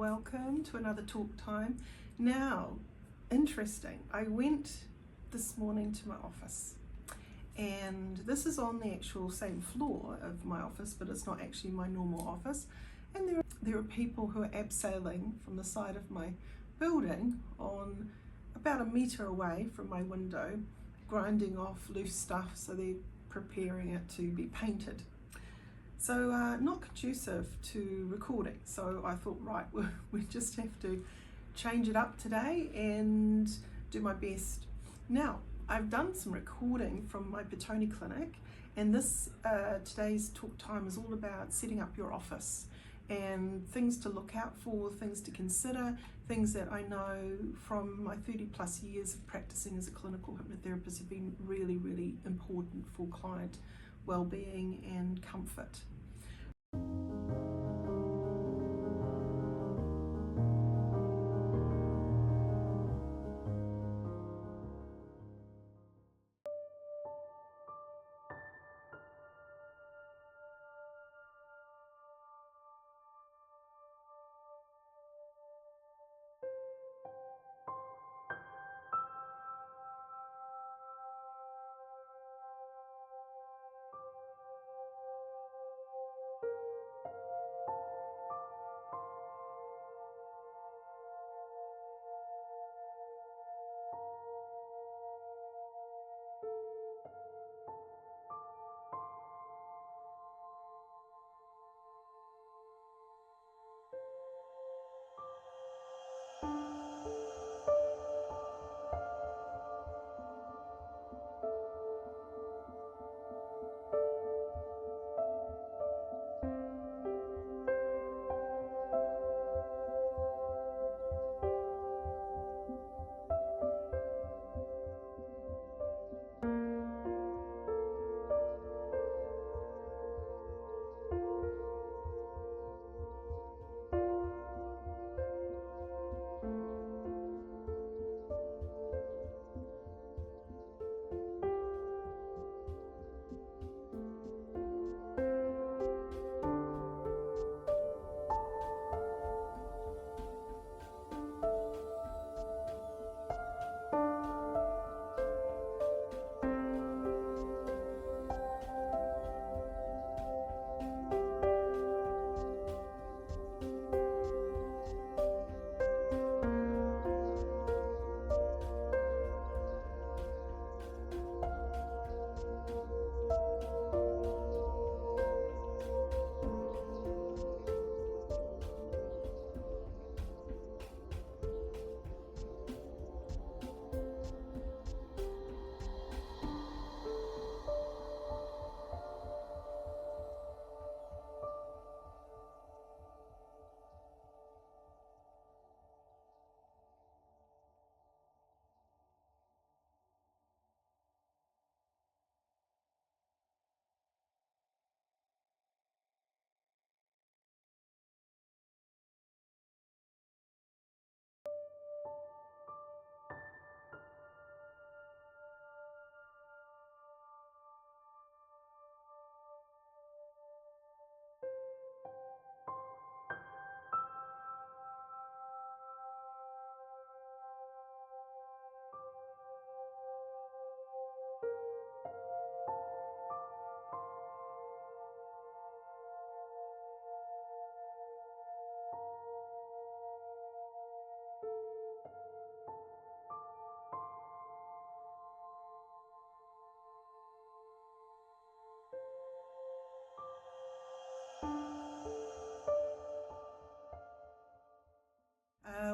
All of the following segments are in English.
welcome to another talk time. Now, interesting, I went this morning to my office, and this is on the actual same floor of my office, but it's not actually my normal office. And there are people who are abseiling from the side of my building on about a metre away from my window, grinding off loose stuff, so they're preparing it to be painted. So not conducive to recording. So I thought, right, we just have to change it up today and do my best. Now, I've done some recording from my Petone clinic, and this today's talk time is all about setting up your office and things to look out for, things to consider, things that I know from my 30 plus years of practicing as a clinical hypnotherapist have been really, really important for client well-being and comfort.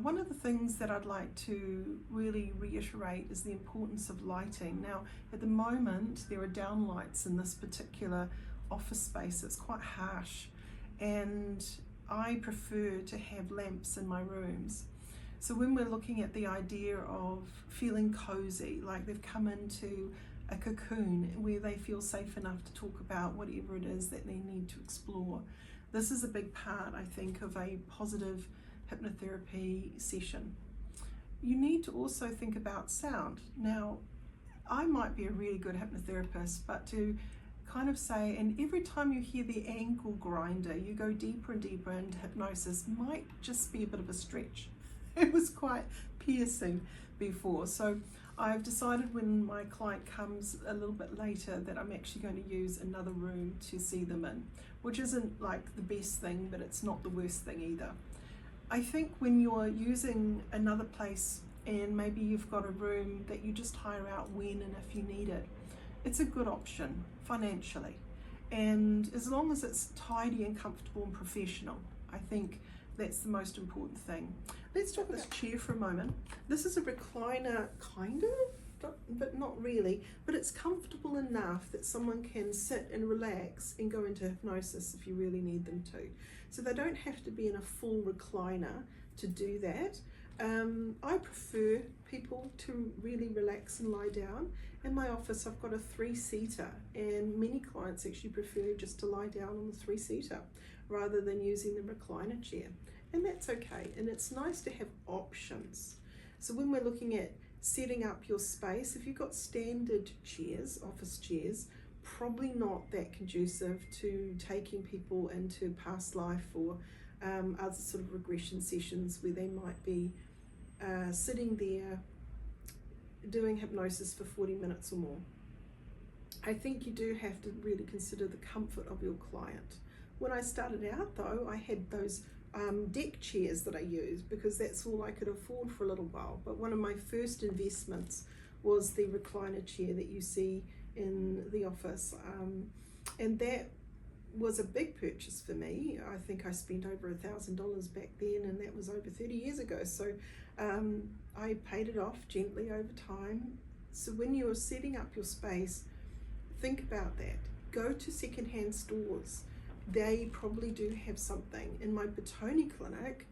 One of the things that I'd like to really reiterate is the importance of lighting. Now, at the moment, there are downlights in this particular office space. It's quite harsh, and I prefer to have lamps in my rooms. So when we're looking at the idea of feeling cozy, like they've come into a cocoon where they feel safe enough to talk about whatever it is that they need to explore, this is a big part, I think, of a positive hypnotherapy session. You need to also think about sound. Now, I might be a really good hypnotherapist, but to kind of say, and every time you hear the ankle grinder, you go deeper and deeper into hypnosis, might just be a bit of a stretch. It was quite piercing before. So I've decided when my client comes a little bit later that I'm actually going to use another room to see them in, which isn't like the best thing, but it's not the worst thing either. I think when you're using another place and maybe you've got a room that you just hire out when and if you need it, it's a good option financially. And as long as it's tidy and comfortable and professional, I think that's the most important thing. Let's talk about this chair for a moment. This is a recliner, kind of, but not really, but it's comfortable enough that someone can sit and relax and go into hypnosis if you really need them to. So they don't have to be in a full recliner to do that. I prefer people to really relax and lie down. In my office, I've got a 3-seater, and many clients actually prefer just to lie down on the 3-seater rather than using the recliner chair. And that's okay, and it's nice to have options. So when we're looking at setting up your space, if you've got standard chairs, office chairs, probably not that conducive to taking people into past life or other sort of regression sessions where they might be sitting there doing hypnosis for 40 minutes or more. I think you do have to really consider the comfort of your client. When I started out though, I had those deck chairs that I used because that's all I could afford for a little while. But one of my first investments was the recliner chair that you see in the office, and that was a big purchase for me. I think I spent over $1,000 back then, and that was over 30 years ago. So I paid it off gently over time. So when you're setting up your space, think about that. Go to secondhand stores. They probably do have something. In my Petone clinic,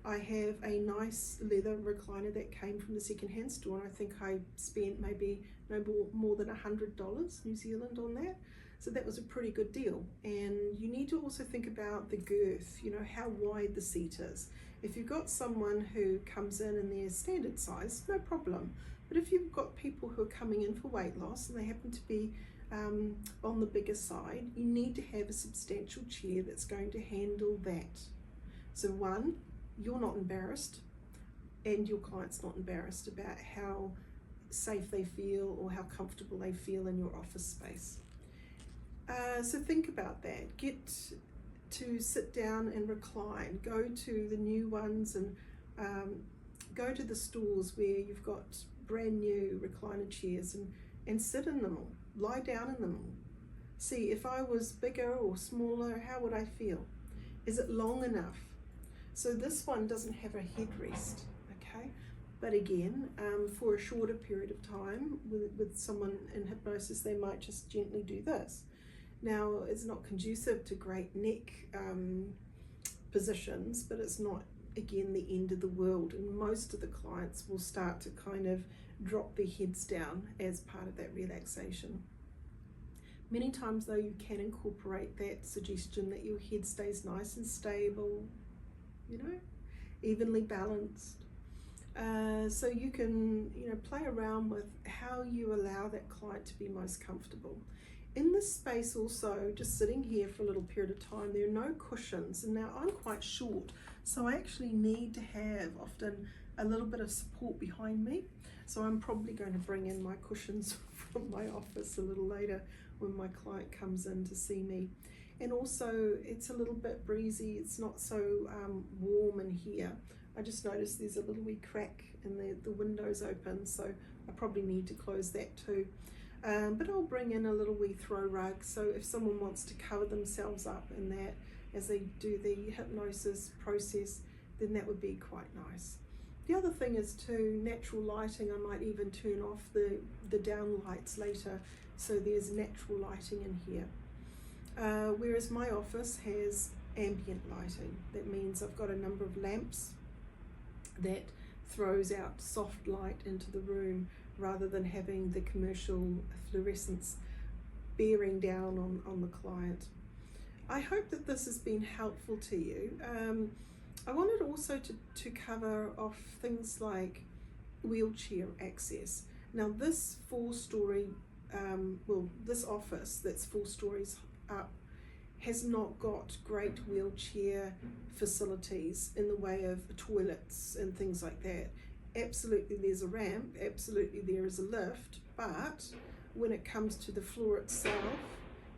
I have a nice leather recliner that came from the secondhand store, and I think I spent maybe no more than $100 New Zealand on that. So that was a pretty good deal. And you need to also think about the girth, you know, how wide the seat is. If you've got someone who comes in their standard size, no problem. But if you've got people who are coming in for weight loss and they happen to be on the bigger side, you need to have a substantial chair that's going to handle that. So one, you're not embarrassed and your client's not embarrassed about how safe they feel or how comfortable they feel in your office space. So think about that. Get to sit down and recline. Go to the new ones and go to the stores where you've got brand new recliner chairs and sit in them all. Lie down in them all. See, if I was bigger or smaller, how would I feel? Is it long enough? So this one doesn't have a headrest, okay? But again, for a shorter period of time with someone in hypnosis, they might just gently do this. Now, it's not conducive to great neck positions, but it's not, again, the end of the world. And most of the clients will start to kind of drop their heads down as part of that relaxation. Many times though, you can incorporate that suggestion that your head stays nice and stable, you know, evenly balanced. So you can, you know, play around with how you allow that client to be most comfortable. In this space also, just sitting here for a little period of time, there are no cushions. And now I'm quite short, so I actually need to have often a little bit of support behind me. So I'm probably going to bring in my cushions from my office a little later when my client comes in to see me. And also it's a little bit breezy, it's not so warm in here. I just noticed there's a little wee crack and the window's open, so I probably need to close that too. But I'll bring in a little wee throw rug, so if someone wants to cover themselves up in that as they do the hypnosis process, then that would be quite nice. The other thing is too, natural lighting. I might even turn off the downlights later, so there's natural lighting in here. Whereas my office has ambient lighting. That means I've got a number of lamps that throws out soft light into the room rather than having the commercial fluorescence bearing down on the client. I hope that this has been helpful to you. I wanted also to cover off things like wheelchair access. Now this 4-story this office that's 4 stories up has not got great wheelchair facilities in the way of toilets and things like that. Absolutely there's a ramp, absolutely there is a lift, but when it comes to the floor itself,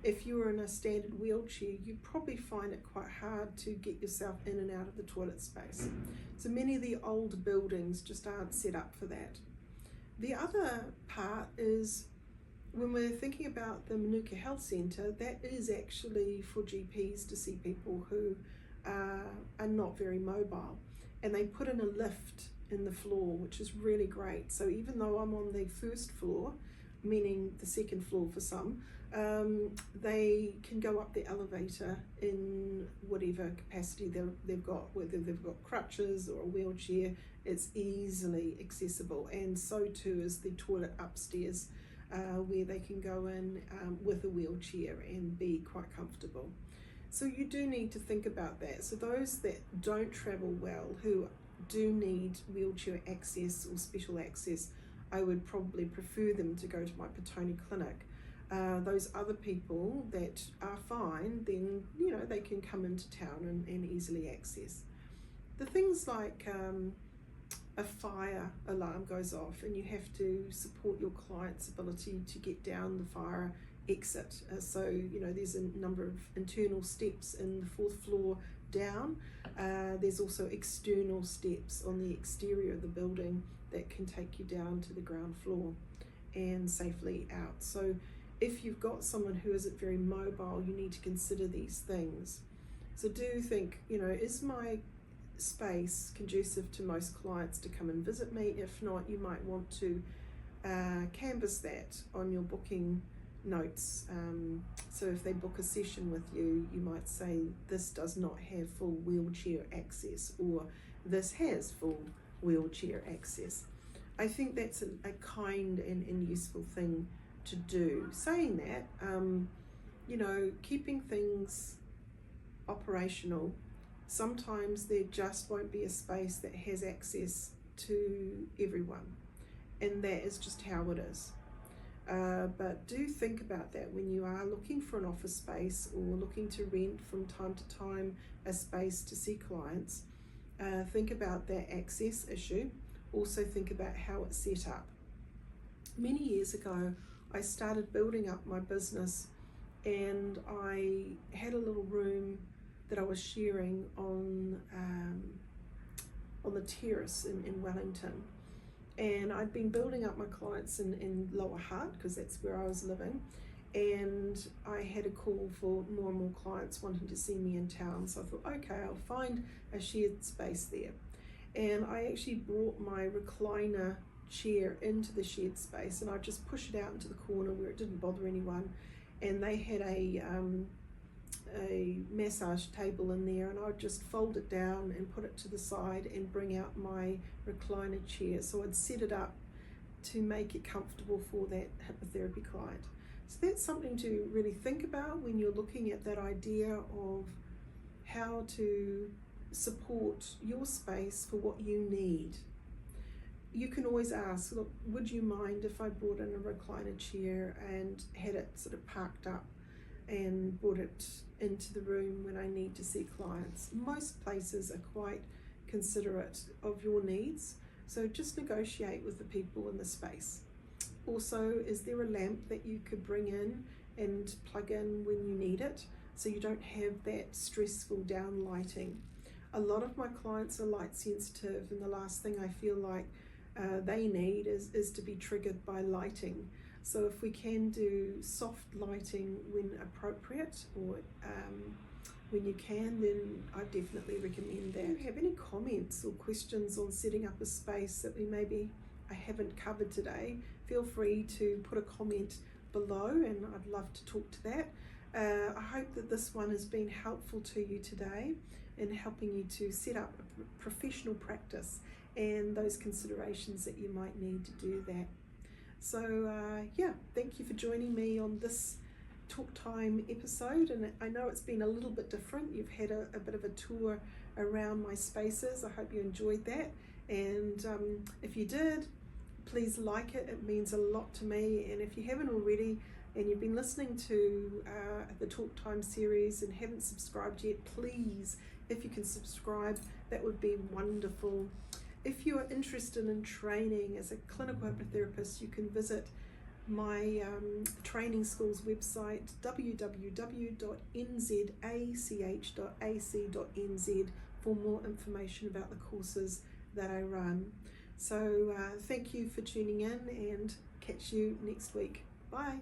if you're in a standard wheelchair, you probably find it quite hard to get yourself in and out of the toilet space. So many of the old buildings just aren't set up for that. The other part is when we're thinking about the Manuka Health Centre, that is actually for GPs to see people who are not very mobile, and they put in a lift in the floor, which is really great. So even though I'm on the first floor, meaning the second floor for some, they can go up the elevator in whatever capacity they've got, whether they've got crutches or a wheelchair. It's easily accessible, and so too is the toilet upstairs, where they can go in with a wheelchair and be quite comfortable. So you do need to think about that. So those that don't travel well, who do need wheelchair access or special access, I would probably prefer them to go to my Petone clinic. Those other people that are fine, then they can come into town and easily access. The things like a fire alarm goes off and you have to support your client's ability to get down the fire exit. So there's a number of internal steps in the 4th floor down. There's also external steps on the exterior of the building that can take you down to the ground floor and safely out. So if you've got someone who isn't very mobile, you need to consider these things. So do think, is my space conducive to most clients to come and visit me? If not, you might want to canvass that on your booking notes. So if they book a session with you, you might say this does not have full wheelchair access, or this has full wheelchair access. I think that's a kind and useful thing to do. Saying that, keeping things operational, sometimes there just won't be a space that has access to everyone, and that is just how it is. But do think about that when you are looking for an office space or looking to rent from time to time a space to see clients. Think about that access issue. Also think about how it's set up. Many years ago, I started building up my business, and I had a little room that I was sharing on the terrace in Wellington. And I'd been building up my clients in Lower Hutt, because that's where I was living, and I had a call for more and more clients wanting to see me in town. So I thought, okay, I'll find a shared space there. And I actually brought my recliner chair into the shared space, and I just pushed it out into the corner where it didn't bother anyone. And they had a massage table in there, and I'd just fold it down and put it to the side and bring out my recliner chair. So I'd set it up to make it comfortable for that hypnotherapy client. So that's something to really think about when you're looking at that idea of how to support your space for what you need. You can always ask, look, would you mind if I brought in a recliner chair and had it sort of parked up and brought it into the room when I need to see clients? Most places are quite considerate of your needs, so just negotiate with the people in the space. Also, is there a lamp that you could bring in and plug in when you need it, so you don't have that stressful down lighting? A lot of my clients are light sensitive, and the last thing I feel like they need is to be triggered by lighting. So if we can do soft lighting when appropriate, or when you can, then I definitely recommend that. If you have any comments or questions on setting up a space that I haven't covered today, feel free to put a comment below, and I'd love to talk to that. I hope that this one has been helpful to you today in helping you to set up a professional practice and those considerations that you might need to do that. So thank you for joining me on this Talk Time episode, and I know it's been a little bit different. You've had a bit of a tour around my spaces. I hope you enjoyed that, and if you did, Please like it, it means a lot to me. And if you haven't already, and you've been listening to the Talk Time series and haven't subscribed yet, please, if you can subscribe, that would be wonderful. If you are interested in training as a clinical hypnotherapist, you can visit my training school's website, www.nzach.ac.nz, for more information about the courses that I run. So thank you for tuning in, and catch you next week. Bye.